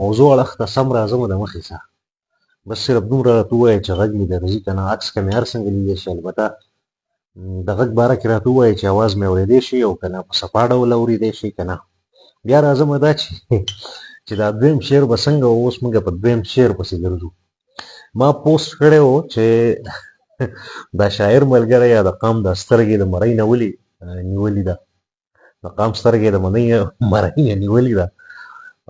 موضوع اړخ ته سم راځم د مخې څخه بس صرف دومره راته ووایه چې غږ مې درځي که نه عکس که مې هر څنګه لیدی شي البته د غږ باره کې راته ووایه چې اواز مې اورېدی شي او که نه په صفا ډول اورېدی شي که نه بیا راځمه دا چې دا دویم شعر به څنګه اوس موږ په دویم شعر پسې ګرځو ما پوسټ کړی و چې دا شاعر ملګری یا د قام د سترګې د مرۍ نه ولې نیولې ده د قام سترګې د مرۍ نه نیولې ده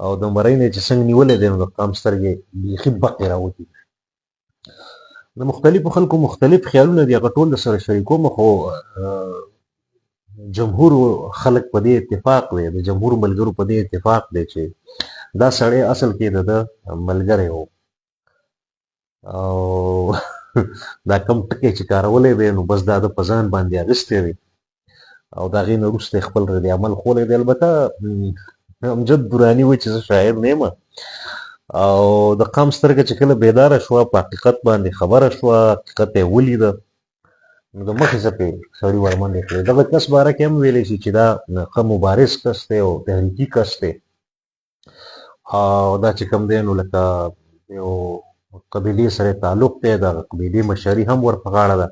او د مرۍ نه چې څنګه نیولې دی نو د قام سترګې بیخي بقې راوتي د مختلفو خلکو مختلف خیالونه دي هغه ټول سره شریکوم خو جمهور خلک په دې اتفاق دی د جمهور ملګرو په دې اتفاق دی چې دا سړی اصل کې د ملګری و او دا کم ټکی چې کارولی دی نو بس دا د په ځان باندې اخیستی دی او د هغې نه وروسته خپل رد عمل ښولی دی البته امجد دراني وایي چې زه شاعر نه یم او د قام سترګه چې کله بیداره شوه په حقیقت باندې خبره شوه حقیقت یې ولیده نو د مخې څه پرې سړي ورمنډې کړې دغه کس باره کې هم ویلی شي چې دا ښه مبارز کس دی او تحریکي کس دی او دا چې کوم دی نو لکه یو قبیلې سره تعلق دی د قبیلې مشري هم ور په غاړه ده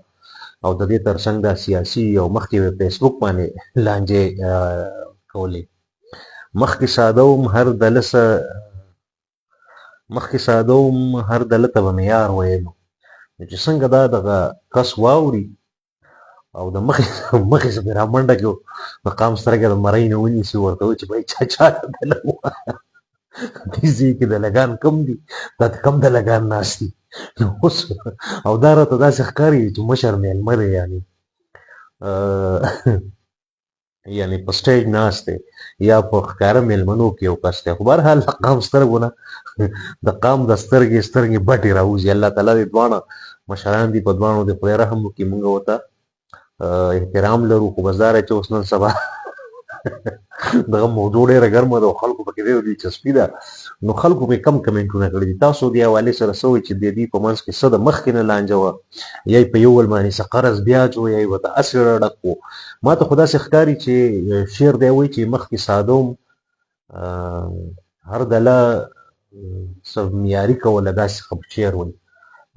او د دې ترڅنګ دا سیاسي او مخکې فیسبوک باندې لانجې کولې مخکې ساده وم هر دله ته به مې یار ویلو چې څنګه دا دغه کس واوري او د مخې څه پرې رامنډه کړو د قام سترګې د مرۍ نه ونیسي ورته وایي چې بهی چا ته دله ووایه دې ځای کې دلګان کم دي دا کم دلګان ناست دي اوس او دا راته داسې ښکاري چې مشر میلمه دی یعنې په سټیج ناست دی یا په ښکاره میلمنو کې یو کس دی خو بهرحال د قام سترګو نه د قام د سترګې بټې راوځي الله تعالی دې دواړه مشران دي په دواړو دې خدای رحم وکړي موږ ورته احترام لرو خو بس دا دی چې اوس نن سبا دغه موضوع ډېره ګرمه ده او خلکو پکې ډېره دلچسپي ده نو خلکو پرې کم کمنټونه کړي دي تاسو دې حوالې سره څه وایي چې د دې په منځ کې څه د مخکې نه لانجه وه یا یې په یو ول باندې څه قرض بیاج و یا یې ورته هسې ډک و ما ته خو داسې ښکاري چې شعر دی وایي چې مخکې ساده وم هر دله څه معیاري کوله داسې شعر وایي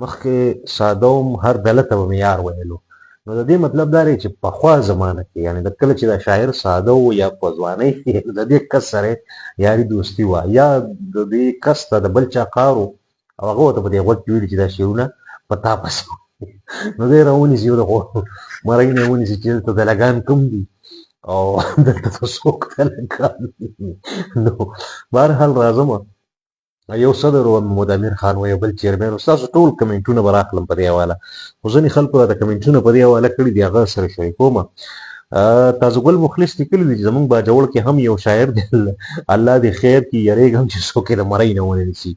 مخکې ساده وم هر دله ته به مې یار ویلو نو د دې مطلب دا دی چې پخوا زمانه کې یعنې د کله چې دا شاعر ساده و یا په ځوانۍ کې د دې کس سره یاري دوستي وه یا د دې کس ته د بل چا کار و او هغه ورته په دې غوږ کې ویلي چې دا شعرونه په تا پسې نو دی راونیسي یو د مرۍ نه یې ونیسي چې دلته دلګان کوم دي او دلته ته څوک دلګان نو بهرحال راځمه یو صدر و محمد امیر خان و یو بل چیرمن ستاسو ټول کمنټونه به راخلم په دې حواله خو ځینې خلکو راته کمنټونه په دې حواله کړي دي هغه سره شریکومه تازه ګل مخلص لیکلي دي چې زموږ باجوړ کې هم یو شاعر دی الله دې خیر کړي یریږم چې څوک یې د مرۍ نه ونیسي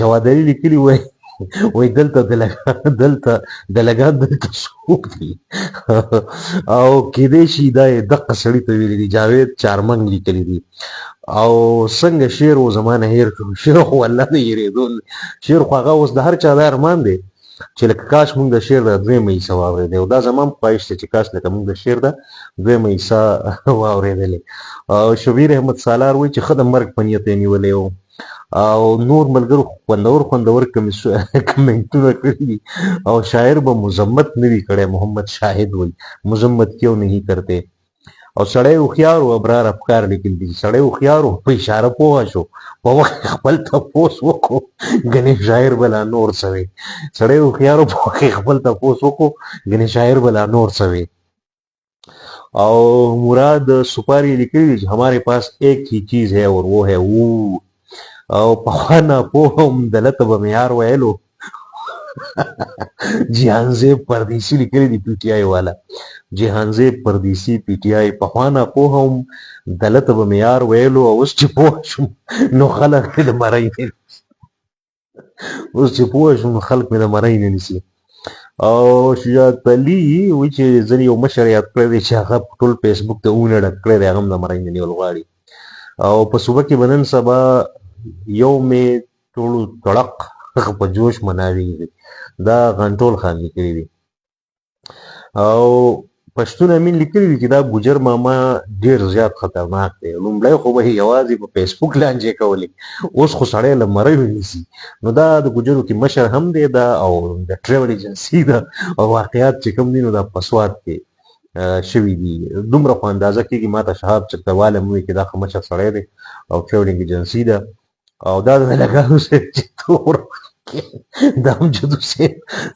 جواد علي لیکلي وایي دلته دلګان دلته څوک دي او کیدای شي دا یې دقه سړي ته ویلي دي جاوید چارمنګ لیکلي دي او څنګه شعر و زمانه هیر کړو شعر خو الله نه هېرېدو شعر خو هغه اوس د هر چا دا ارمان دی چې لکه کاش مونږ د شعر د دویمه حصه واورېدی او دا زما هم خواهش دی چې کاش لکه مونږ د شعر د دویمه حصه واورېدلې او شبیر احمد سالار وایي چې ښه د مرګ په نیت یې نیولی و او نور ملګرو خوندور کمنټونه کړي دي او شاعر به مذمت نه وي کړی محمد شاهد وایي مذمت کیوں نہیں کرتے او سړی هوښیار و ابرار افکار لیکل دي سړی هوښیار و په اشاره پوه شو په وخت خپل تپوس وکړو ګنې شاعر به لا نور څه وی سړی هوښیار و په وخت خپل تپوس وکړو ګنې شاعر به لا نور څه وی او مراد سپاری لیکلی دي हमारे पास एक ही चीज है और वो है वो او پخوا ناپوه هم دلته به مې یار ویلو جهانزیب پردیسی لیکلی دی پی ټی آی والا جهانزیب پردیسی پی ټی آی پخوا ناپوه هم دلته به مې یار ویلو او اوس چې پوه شم نو خلک مې د مرۍ نه نیسي او شجاعت علي وایي چې ځینې یو مشر یاد کړی دی چې هغه ټول فیسبوک ته اونه ډک کړی دی هغه هم د مرۍ نه نیول غواړي او په صوبه کې به نن سبا یو مې ټولو تړق په جوش مناوي دا غنټول خان لیکلي دي او پښتون امین لیکلی دی چې دا ګجر ماما ډیر زیات خطرناک دی. لومړی خو به یوازې په فیسبوک لانجې کولې، اوس خو سړی له مریو نیسي. نو دا د ګجرو کې مشر هم دی دا، او د ټریول ایجنسي ده، او واقعیات چې کوم دي نو دا په سوات کې شوي دي. دومره خو اندازه کېږي ما ته شهاب چکتهواله مې وویل چې دا ښه مشر سړی دی او ټریولینګ ایجنسي ده، او دا د ویلاګانو صاحب چې تور دا هم جدو صاحب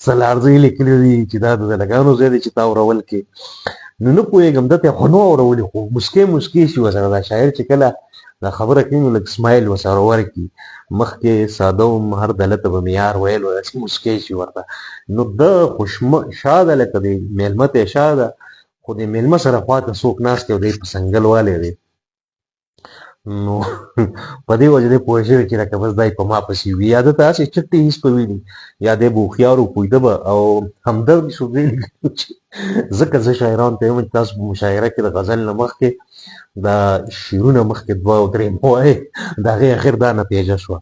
سلارزی لیکلی دي چې دا د ویلاګانو ځای دی چې تا اورول کې. نو نه پوهېږم ده ته خو نه اورولې، خو مسکۍ مسکۍ شي ورسره. دا شاعر چې کله دا خبره کوي نو لږ سمایل ورسره ورکړي. مخکې ساده وم هر دله ته به مې یار ویل و، داسې مسکۍ شي ورته. نو ده شاده لکه د میلمه ته شاده، خو د میلمه سره خواته څوک ناست دی او دی په سنګل والی دی. نو په دې وجه دی پوه شوی چې لکه بس دی په ما پسې وي، یا ده ته هسې چټې هېڅ په وي یا دی به هوښیار و پوهېده به. او همدرد صوفي لیکلي چې ځکه زه شاعرانو ته وایم چې تاسو په مشاعره کې د غزل نه مخکې دا شعرونه مخکې 2 او 3 ووایئ، د هغې اخر دا نتیجه شوه.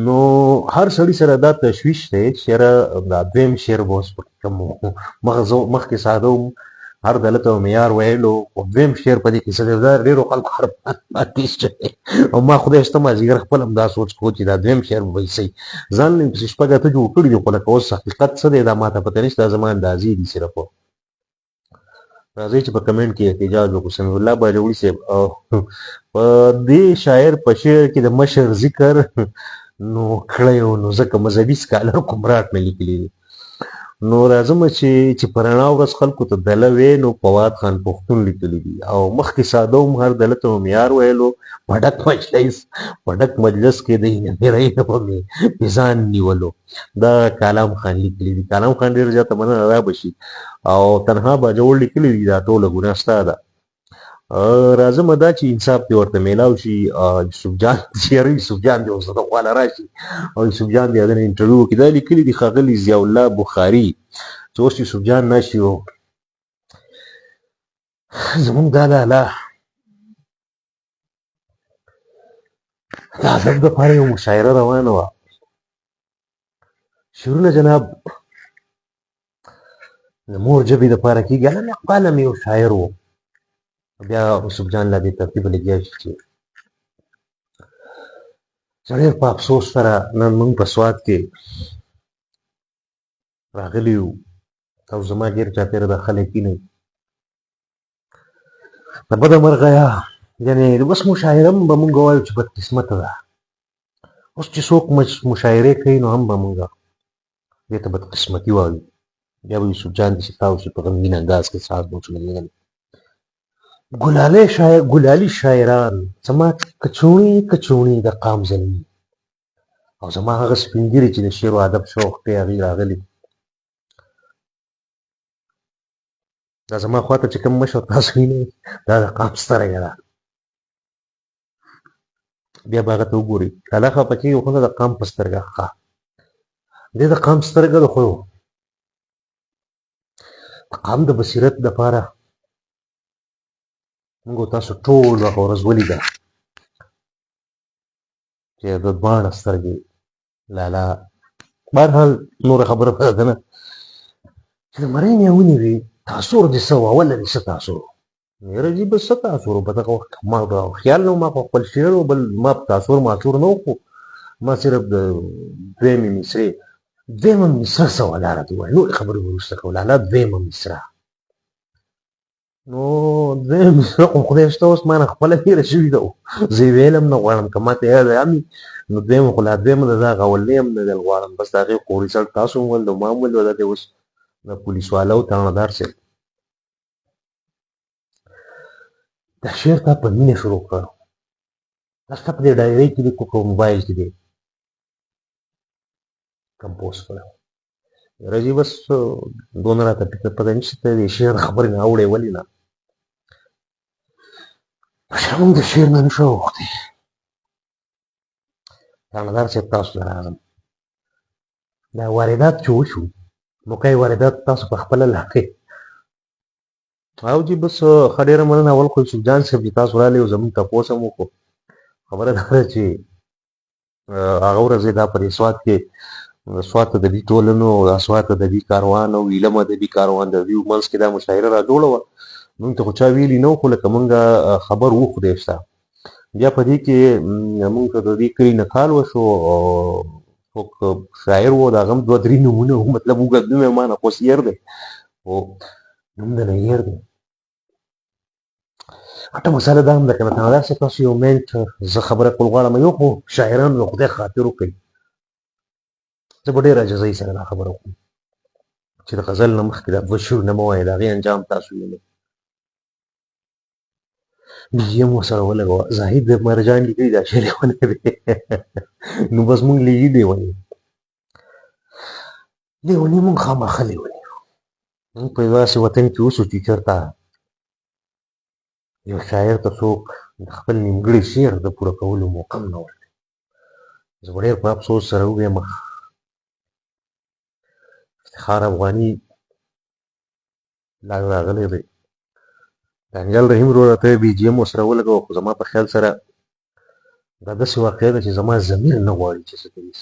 نو هر سړي سره دا تشویش دی چې یاره دا دویم شعر به اوس پکې کوم و. مخکې ساده وم هر دله ته مې یار ویلو، خو دویم شعر په دې کې څه دی دا ډېرو خلکو حرفات شوی. او ما خدای شته مازدیګر خپل هم دا سوچ کوو چې دا دویم شعر به وایي صحیح. ځان مې پسې شپږ اته جوړ کړي دي، خو لکه اوس حقیقت څه دی دا ما ته پته نشته، دا زما اندازې دي صرف. راځئ چې په کمنټ کې احتجاج وکړو. سمیع الله باجوړي صاحب په دې شاعر په شعر کې د مشر ذکر نو کړی و، نو ځکه مذهبي سکالر کومراټ نه لیکلي دي. نو راځم چې په رڼا ورځ خلکو ته دله وې، نو فواد خان پښتون لیکلي دي. او مخکې ساده وم هر دله ته مې یار ویلو، په ډک مجلس کې د میرۍ نه به مې ځان نیولو. دا کالام خان لیکلي دي. کالام خان ډېر زیاته مننه را به شي. او تنها باجوړ لیکلي دي دا ټوله ګناه ستا ده. راځم دا چې انصاف دې ورته میلاو شي. یوسف جان چېرې یوسف جان دې اوس د خواله راشي او یوسف جان دې هغه نه انټرویو وکړي. دا لیکلي دي ښاغلي ضیاء الله بخاري چې اوس یوسف جان نشي و زمونږ دا لالا د ادب دپاره یو مشاعره روانه وه. شعرونه جناب د مور ژبې دپاره کېږي. علم قلم یو شاعر و، بیا یوسف جان لا دې ترتیبه لګیا شي چې ډېر په افسوس سره نن موږ په سوات کې راغلي یو او زما ډېر چاپېره دا خلک کېنئ د بده مرغه یعنې اوس مشاعره هم به مونږ ووایو چې بدقسمته ده. اوس چې څوک مشاعرې کوي نو هم به مونږ دې ته بدقسمتي وایو. بیا به یوسف جان داسې تاو شي په غمګین انداز کې ساز به وچلېدل. ګلالي شاعران زما کچوڼي د قام زلمي، او زما هغه سپین ږیري چې د شعر و ادب شوق دی هغې راغلي. دا زما خواته چې کوم مشر تاسو وینئ دا د قام سترګه ده. بیا به هغه ته وګورئ کله خفه کېږي خو نه د قام په سترګه ښه دې د قام سترګه ده. خو د قام د بصیرت دپاره موږ تاسو ټول هغه ورځ ولیده چې د دواړه سترګې لالا. بهرحال نوره خبره به ده نه چې د مرۍ نه یې ونیوې تاثر دې څه و، اوله دې څه تاثر و؟ یاره جي بس څه تاثر و په دغه وخت ما خیال نه و، ما خو خپل شعر و بل ما په تاثر ماثور نه و، خو ما صرف د دویمې مصره څه وه لاره دې ووایه، نورې خبرې به وروسته کوو. لالا دویمه مصره نو دویمه مصره خو خدای شته اوس ما نه خپله هېره شوي ده، زه یې ویل هم نه غواړم که ما ته یاد هم وي نو دویمه خو لا دویمه ده، زه هغه اولنۍ هم نه دی غواړم. بس د هغې خو ریزلټ تاسو هم ولید او ما هم ولید، دا دی اوس د پولیس والا و تاڼهدار صاحب دا شعر تا په مینه شروع کړ. دا ستا په دې ډایرۍ کې دی که په موبایل کې دی کمپوز کړی؟ یاره جي بس دونه راته پته نشته ته دې شعر خبرې نه اوړې ولې نه. مشره موږ د شعر نه نشو اوښتې. تاڼهدار صاحب تاسو ته راغلم. دا واردات چې وشو نو که واردات تاسو په خپله لاقې او جي بس ښه ډېره مننه. اول خو یوسف جان صاحب چې تاسو راغلئ او زموږ تپوس هم وکړو. خبره دا ده چې هغه ورځ یې دا په دې سوات کې د سوات ادبي ټولنو او د سوات ادبي کاروان او علم ادبي کاروان د دوی منځ کې دا مشاعره را جوړه وه. موږ ته خو چا ویلي نه وو، خو لکه موږ خبر وو خدای شته. بیا په دې کې موږ ته د دې کلي نه کال وشو او څوک شاعر و، د هغه هم دوه درې نومونه وو، مطلب اوږد نوم یې ما نه خوسیر دی، خو نوم د نیر دی. غټه مسله دا هم ده که نه داسې تاسو یو منټ زه خبره کول غواړم، یو خو شاعرانو د خدای خاطر وکړئ. زه به ډېر عاجزۍ سره دا خبره وکړم چې د غزل نه مخکې دا دوه شعرونه مه وایئ، د هغې انجام تاسو وینئ. BGM ورسره ولګوه. زاهد مرجان لیکلي دا شعر یې ولګوي نو بس مونږ لیږي لیوني لیوني مونږ خامخا لیوني مونږ په داسې وطن کې اوسو چې چېرته یو شاعر ته څوک د خپل نیمګړي شعر د پوره کولو موقع هم نه ورکوي. زه به ډېر په افسوس سره ووایم افتخار افغاني لا راغلی دی، دانیال رحیم وروره ته BGM ورسره ولګوه، خو زما په خیال سره دا داسې واقعه ده چې زما ضمیر نه غواړي چې څه کوي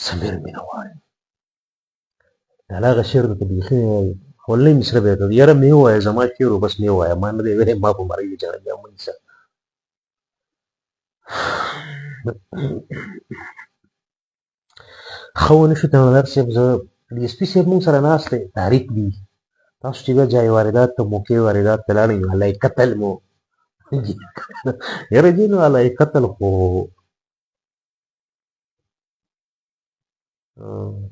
ضمیر مې نه غواړي. د هغه شعر درته بیخي اولنۍ مصره به یې کړه، یاره مې ووایه زما شعر و بس مې ووایه، ما نه دی ویلی ما په مرۍ د جنګ مه نیسه. ښه ونه شو تمدار صاحب، زه DSP صاحب مونږ سره ناست دی، تحریک دي تاسو چې بیا جای واردات ته موقع واردات ته لاړئ نو الله قتل مو یاره جي نو الله قتل خو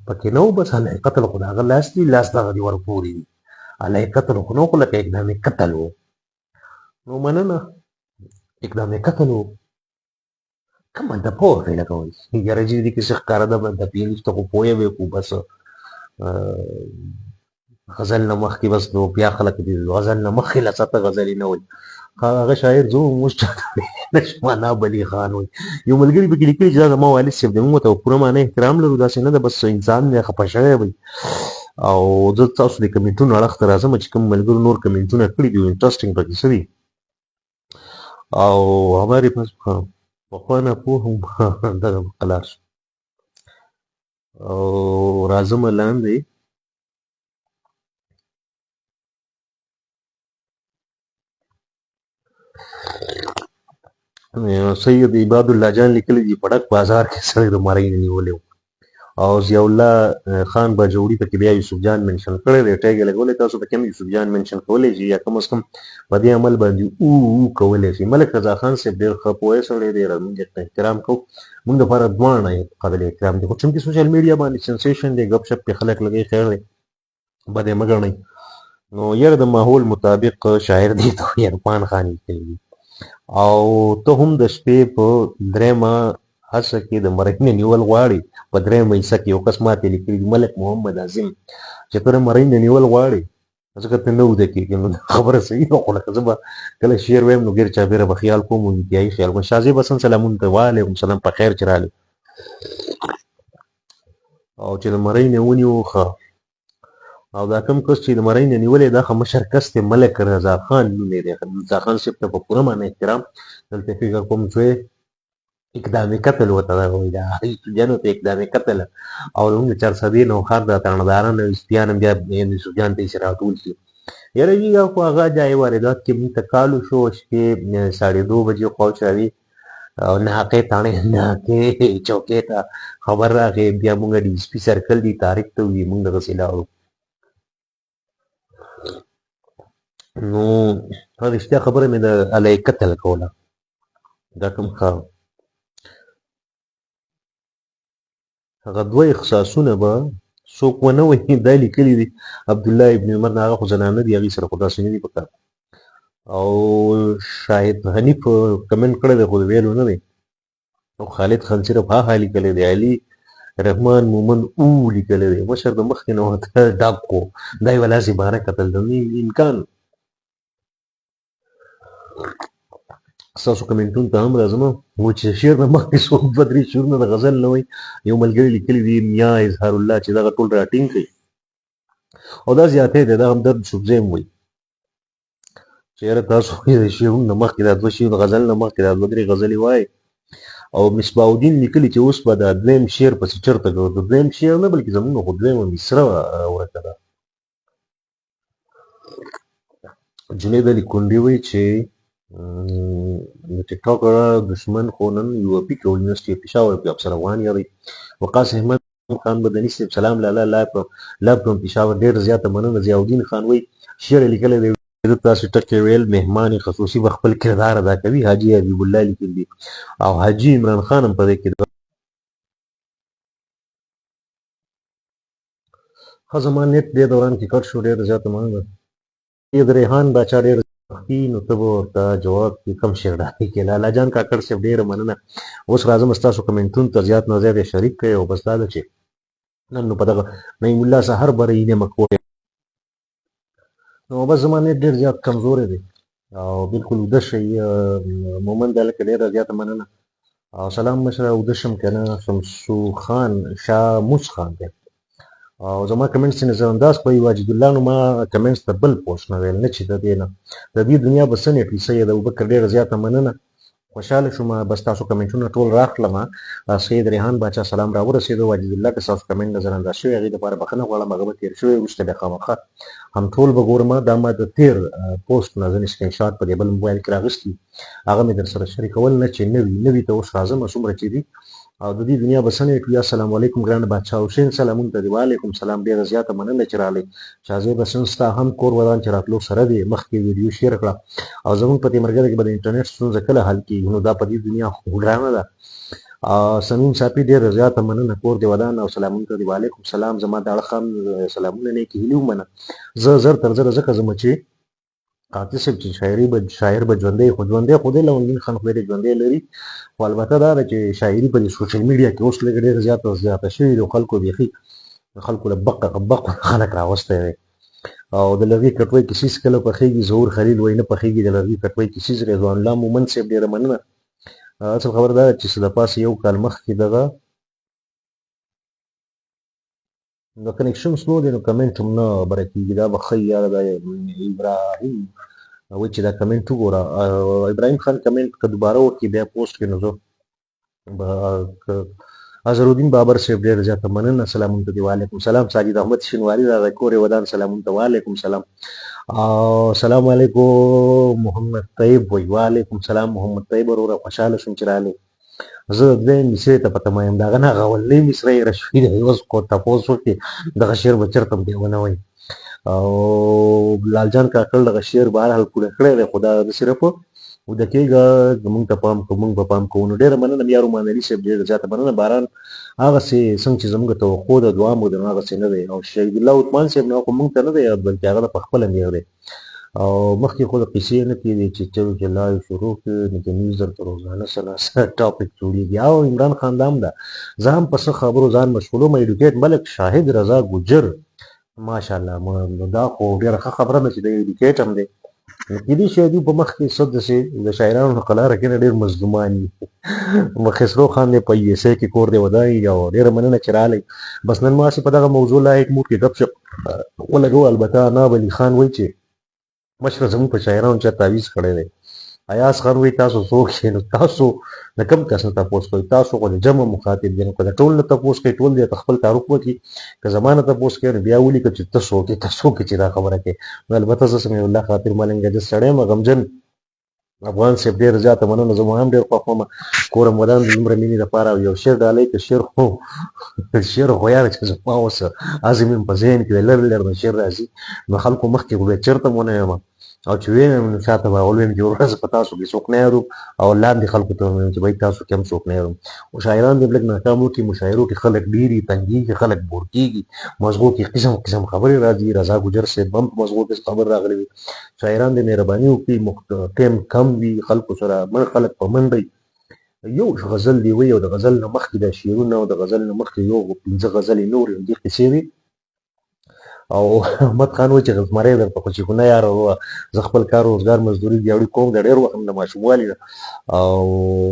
پکې نه و، بس الله قتل خو د هغه لاس دي، لاس دغه دې ورپورې دي، الله قتل خو نه و، خو لکه اقدام قتل و. نو مننه اقدام قتل و کوم د پوه فعله کوئ یاره جي دې کې څه ښکاره ده د پیلوس ته خو پوهه وې خو بس غزل نه مخکې بس نو بیا خلک دې غزل نه مخکې لڅته غزلې نه وایي. هغه شاعر زه اوس چاته نشم انا بلی خان وایي. یو ملګري پکې لیکلي چې دا زما والد صاحب دی، موږ ورته پوره معنی احترام لرو، داسې نه ده بس انسان دی خفه شوی وي. او زه تاسو د کمنټونو اړخ ته راځم چې کوم ملګرو نور کمنټونه کړي دي انټرسټینګ پکې څه دي او همارې پاس پخوانه پوه دغه قلار شو او راځم لاندې سید عباد الله جان لیکلی دي پړک بازار کې سړی د مرۍ نه نیولی و او ضیاء الله خان باجوړي پکې بیا یوسف جان منشن کړی دی، ټیګ یې لګولی، تاسو پکې هم یوسف جان منشن کولی شي یا کم از کم په دې عمل باندې او کولی شي. ملک رضا خان صاحب ډېر ښه پوهه سړی دی، موږ یې احترام کوو، موږ دپاره دواړه قابل احترام دي، خو چونکې سوشل میډیا باندې سنسیشن دی ګپ شپ پې خلک لګوي، خیر دی بد یې مه ګڼئ. نو یاره د ماحول مطابق شاعر دی توحید عرفان خان لیکلی دي او ته هم د شپې په درېیمه هڅه کې د مرۍ نه نیول غواړې، په درېیمه حصه کې یو کس ماته لیکلي دي ملک محمد اعظم چې ته د مرۍ نه نیول غواړې ځکه ته نه وده کېږي. نو دا خبره صحیح ده، خو لکه زه به کله شعر ویم نو ګیر چاپېره به خیال کوم او انتهایي خیال کوم. شاه حسن سلامونه ته وعلیکم سلام، په خیر چې رالې او چې د مرۍ نه ونیو ښه. او دا کوم کس چې د مرۍ نه نیولې دا ښه مشر کس دی، ملک رضا خان نوم یې دی، رضا خان صاحب ته په پوره معنی احترام. دلته فکر کوم چې اقدام قتل ورته وایي، دا یوسفجانو ته اقدام قتل او زموږ د چارسدې نوښار د ترڼداران او یوسفیان هم بیا یوسفجان ته یې راټول شي. یاره جي خو هغه جای واردات کې موږ ته کال وشو، شپې 2:30 بجې خواوشا وې او ناقې تاڼې ناقې چوکۍ ته خبر راغی، بیا موږ DSP سرکل دي طارق ته وي، موږ دغسې لاړو. نو رښتیا خبره مې د الله قتل کوله، دا کوم ښه هغه دوه اختصاصونه به څوک ونه وایي، دا لیکلي دي عبدالله ابن عمر نه، هغه خو زنانه دي هغې سره خو داسې نه دي په کار. او شاهد حنیف کمنټ کړی دی خو د ویلو نه دی. او خالد خان صرف ها لیکلی دی، علي رحمان مومن او لیکلی دی، مشر د مخکې نه ورته ډاک کو دا یې ولاسې باره کتل د امکان. ستاسو کمنټونو ته هم راځم و چې شعر نه مخکې څوک 2-3 شعرونه د غزل نه وایي. یو ملګري لیکلي دي میا اظهار الله چې دغه ټول راټینګ کړي او دا زیاتی دی، دا همدرد یوسفزی هم وایي چې یاره تاسو د شعرونو نه مخکې دا 2 شعر د غزل نه مخکې دا 2-3 غزلې وایي او مصباح الدین لیکلي چې اوس به د دویم شعر پسې چرته ګورو، د دویم شعر نه بلکې زموږ خو دویمه مصره ورکه ده. جنید علي کونډې وایي چې د ټیک ټاک دشمن خو نن UP کې یونیورسټي پېښور کې افسر افغان یادوي. وقاص احمد خان مدني صاحب سلام لاله لایف فرام پېښور ډېر زیاته مننه. ضیاءالدین خان وایي شعر یې لیکلی دی تاسو ټکي ویل مهمان خصوصي به خپل کردار ادا کوي. حاجي حبیب الله لیکلي دي او حاجي عمران خان هم په دې کې ښه زما نیټ دې دوران کې کټ شو، ډېر زیاته مننه. د ریحان باچا ډېر وختي نو ته به ورته جواب کې کم شعر ډالۍ کې لالا جان کاکړ صاحب ډېره مننه. اوس راځم ستاسو کمنټونو ته زیات نه زیات شریک کړئ او بس دا ده چې نن نو په دغه نعیم الله سهر بره یې مکوټ نو بس زما نیټ ډېر زیات کمزوری دی او بالکل وده شئ. مومند هلکه ډېره زیاته مننه او سلام مشره وده شم که نه. شمسو خان شاه موس خان دی او زما کمنټس نه زه انداز کوي. واجد الله نو ما کمنټس ته بل پوسټ نه ویل نه چې د دې نه د دې دنیا به څه نیټوي. سید ابوبکر ډېره زیاته مننه، خوشحاله شوم. بس تاسو کمنټونه ټول راخلم. سید ریحان باچا سلام راورسېدو. واجد الله که ستاسو کمنټ نظر انداز شوی هغې دپاره بښنه غواړم، هغه به تېر شوی وروسته بیا خامخا هم ټول به ګورم. دا ما د تېر پوسټ نه ځینې سکرین شاټ په دې بل موبایل کې راغوښتي، هغه مې در سره شریکول نه چې نوي ته اوس راځم څومره چې دي او د دې دنیا به څه نیټوي. السلام علیکم ګران بادشاه حسین سلامونه ته دي. وعلیکم سلام، ډېره زیاته مننه چې راغلی. شاه حسین ستا هم کور ودان چې راتلو سره دی. مخکې ویډیو شیر کړه او زموږ په دې ملګري کې به د انټرنیټ ستونزه کله حل کېږي نو دا په دې دنیا خو ګرانه ده. سمیم صافي ډېره زیاته مننه، کور دې ودان او سلامونه ته دي. وعلیکم سلام، زما د اړخ هم سلامونه نیکې هیلې ومنه. زه زر تر زره ځکه ځم چې قاطع صاحب چې شاعر به ژوندی خو دی لونګین خان خدای دې ژوندی لري. خو البته دا ده چې شاعري په سوشل میډیا کې اوس لږ ډېره زیاته شوې ده. خلکو له بق خلک راوستی دی او د لرګي کټوۍ کیسې کله پخېږي. ظهور خلیل وایي نه پخېږي د لرګي کټوۍ کیسې. رضوان الله مومند صاحب ډېره مننه. اصل خبر دا ده چې څه د پاسه یو کال مخکې دغه د کنیکشن سلو دی نو کمنټ هم نه بره کېږي. دا به ښه یاره دا ابراهیم وایي چې دا کمنټ وګوره. ابراهیم خان کمنټ که دوباره وکړي بیا پوسټ کړي نو زه اظهرالدین بابر صاحب ډېره زیاته مننه، سلامونه ته دي. وعلیکم سلام. ساجد احمد شینواري راغی کور یې ودان، سلامونه ته. وعلیکم سلام. سلام علیکم محمد طیب وایي. وعلیکم سلام محمد طیب وروره، خوشحاله شوم چې راغلی. زه د دویم مصرې ته په تمه یم، د هغه نه هغه اولنۍ مصره یې رشفي دی. اوس کو تپوس وکړي دغه شعر به چېرته هم دی ونه وایي او لال جان کاکړ دغه شعر بهرحال پوره کړی دی خو دا د صرف وده کېږه موږ ته پام کوو موږ به پام کوو. نو ډېره مننه بیا رومان علي صاحب ډېره زیاته مننه. باران هغسې څنګه چې زموږ توقع د دعا مو د نو هغسې نه دی او شهید الله عثمان صاحب نه خو موږ ته نه دی یاد بلکې هغه د پخپله نیغ دی او مخکې خو د قیسې نه کېدې چې چلو چې لایو شروع کړي نو د نیوز درته روزانه سلاسه ټاپک جوړېږي. او عمران خان دا هم ده زه هم په څه خبرو ځان مشغولوم. ایډوکیټ ملک شاهد رضا ګجر ماشاءالله دا خو ډېره ښه خبره ده چې د ایډوکیټ هم دی. نو کېدای شي دوی په مخ کې څه داسې د شاعرانو په قلاره کې نه ډېر مظلومان وي. خسرو خان دی په USA کې کور دی ودان او ډېره مننه چې راغلی. بس نن ما په دغه موضوع لایق موډ کې ګپ شپ ولګو. البته ناب علي خان وایي چې مشره زموږ په شاعرانو چا تعویض کړی دی. ایاز خان وایي تاسو څوک شئ؟ نو تاسو د کوم کس نه تپوس کوئ؟ تاسو خو د جمع مخاطب دی نو که د ټول نه تپوس کوئ ټول دې ته خپل تعارف وکړي. که زما نه تپوس کوي نو بیا ولیکه چې ته څوک یې ته څوک یې چې دا خبره کوې. نو البته زه سمیع الله خاطر ملنګجس سړی یم غمجن افغان صاحب ډېره زیاته مننه. زه مو هم ډېر خوښوم کورم ودان د دومره مینې لپاره او یو شعر ډالۍ که شعر خو یاره چې زما اوس هسې مې په ذهن کې دی لرې د شعر راځي نو خلکو مخکې خو بیا چېرته م ونه یم او چې ویم نو شاته به اول ویم چې ورځ په تاسو کې څوک نه یارو او لاندې خلکو ته ویم چې بھائی تاسو کې هم څوک نه یارو. شاعران دې لږ ناکام وکړي. مشاعرو کې خلک ډېري تنګېږي خلک بور کېږي مغزو کې قسم قسم خبرې راځي. رضا ګجر صاحب هم په مغزو کې خبر راغلی وي. شاعران دې مهرباني وکړي ټیم کم وي خلکو سره خلک په منډئ. یو غزل دی وایي او د غزل نه مخکې دا شعرونه او د غزل نه مخکې یو 5 غزلې نورې دې قیسې وي او احمد خان وایي چې زمری درته خو چې خو نه یاره زه خپل کار روزګار مزدوري دیاړي کوم د ډېر وخت د ماشوموالي او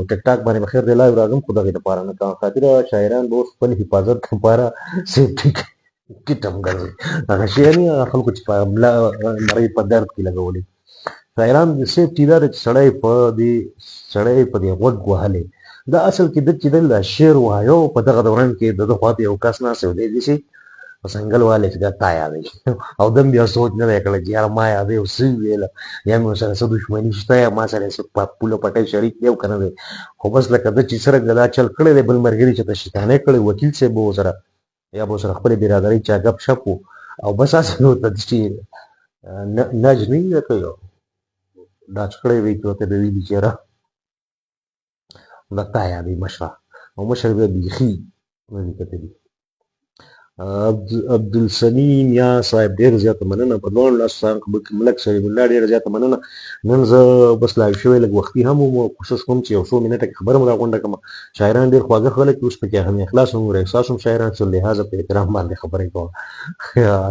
ټیک ټاک باندې بخیر دی لایو راځم خو دغې دپاره نه کوم خاطره شاعران به اوس خپل حفاظت لپاره سیفټي کټ هم ګرځي. هغه شیانې هغه خلکو چې په نرۍ په درد کې لګولي شاعران د سیفټي دا ده چې سړی په دې غوږ وهلی دا اصل کې د چې د شعر وایو په دغه دوران کې د خواته یو کس ناسه دی چې په سنگل والے چې دا تا یادې او دم بیا سوچ نه وکړل چې یار ما یادې او سی ویل یا مې سره څه دښمنی شته یا ما سره څه پوله پټه شریک یو کنه دی خو بس لکه د چې سره غدا چل کړي دی بل مرګري چې ته شیطانې کړي وکیل سے بو سره یا بو سره خپل برادری چا غب شپو او بس اصل ته چې نج نه کوي دا چکړې وی ته به ویل چې را دا تا یادې مشره او مشر به بيخي نه کتلی عبدالسمیم یا صاحب ډېر زیاته مننه په 19 ملک شریف الله ډېر زیاته مننه نن زه بس لایو شوی لږ وختي هم کوشش کوم چې یو څو منټه کې خبره مو راغونډه کړم شاعران ډېر خواږه خلک اوس پکې هم اخلاص هم احساس هم شاعران څه لحاظه په احترام باندې خبرې کوم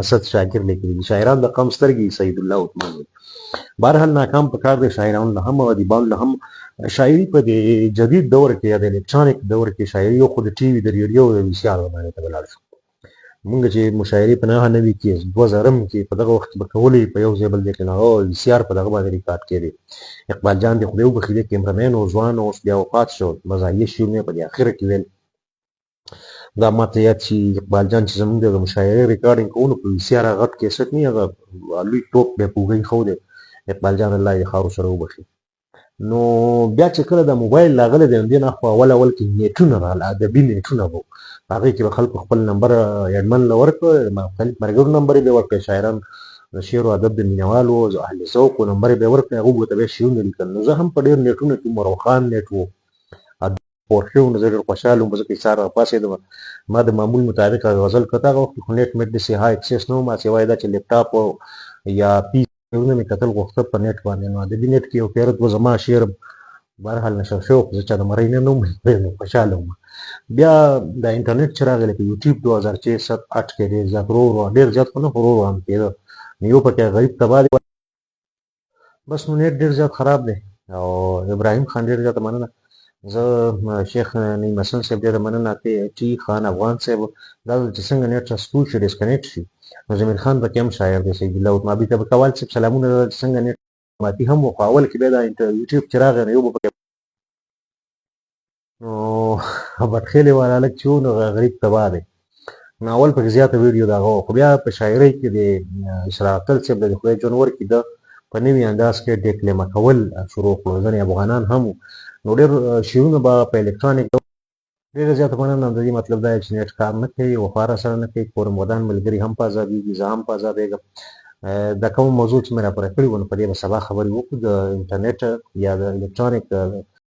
اسد شاکر لیکلي شاعران د قم سترګي سید الله عثمان بهرحال ناکام په کار دی شاعرانو له هم او ادیبانو له هم شاعري په دې جدید دور کې یا د الکترونیک دور کې شاعري خو د ټي وي د ریډیو د وی سي ار باندې ته ولاړ شو مونږ چې مشاعرې په 99 کې 2000 کې په دغه وخت به کولې په یو ځای بل دی کې نه او وی سي ار په دغه باندې ریکارډ کړي اقبال جان دی خو یو بخیله کیمرامین او ځوان اوس بیا وفات شو مزایې شو نه په اخر کې ویل دا ماته یاد چې اقبال جان چې زموږ د مشاعرې ریکارډینګ کوو په وی سي ار غټ کیسټ نه هغه لوی ټوپ به پوګي خو دی اقبال جان الله یې خاور سره وبخي نو بیا چې کله د موبایل لاغله د دې نه خو اول کې نیټونه رااله ادبي نیټونه وو هغه کې خلکو خپل نمبر یډمن لورکو مختلف مرګور نمبر به ورکړي شاعران د شعر او ادب د مینوالو او اهل ذوق نمبر به ورکړي هغه ته به شیونه لیکل نو زه هم په ډیر نیټونه کې مروخان نیټ وو پورشو نظر خوشاله مزه کې ساره پاسې د ما د معمول مطابق غزل کته وخت خو نیټ مټ د سي های اکسس نو ما سیوای دا چې لپټاپ یا پی ونه مې کتل غوښته په نیټ باندې نو د دې نیټ کې یو پیرت و زما شعر بهرحال نشر شو خو چې د مړی نه نوم خوشاله وم بیا د انټرنیټ چراغ لکه یوټیوب 2006 8 کې ډېر زیات ډېر زیات خو نه ورو هم کېده نو یو پکې غریب تباه دی بس نو نیټ ډېر زیات خراب دی او ابراهیم خان ډېر زیات مننه زه شیخ نعیم حسن صاحب ډېر مننه ټي خان افغان صاحب دا چې څنګه نیټ سپو شي ډیسکنیکټ شي نو زمیر خان په کوم شاعر دی سید الله ما بي ته کول صاحب سلامونه څنګه نیټ ماتي هم خو اول کې به دا یوټیوب چراغ نه یو په نو بدخیلې والا لک چې نو غریب تباه دی نو اول په زیاته ویډیو دا خو بیا په شاعرۍ کې د اشراقل صاحب د خدای جنور کې د په نوي انداز کې ډیکلیمه کول شروع کړو ځنې افغانان هم نو ډېر شیونه به په الکترونیک ډېر زیاته مننه د دې مطلب دا چې نیټ کار نه کوي وفاره سره نه کوي کورم ودان ملګري هم په ازادېږي زه هم په ازادېږم دا کوم موضوع چې مې راپوره کړي وو نو په دې به سبا خبرې وکړو د انټرنیټ یا د الکترونیک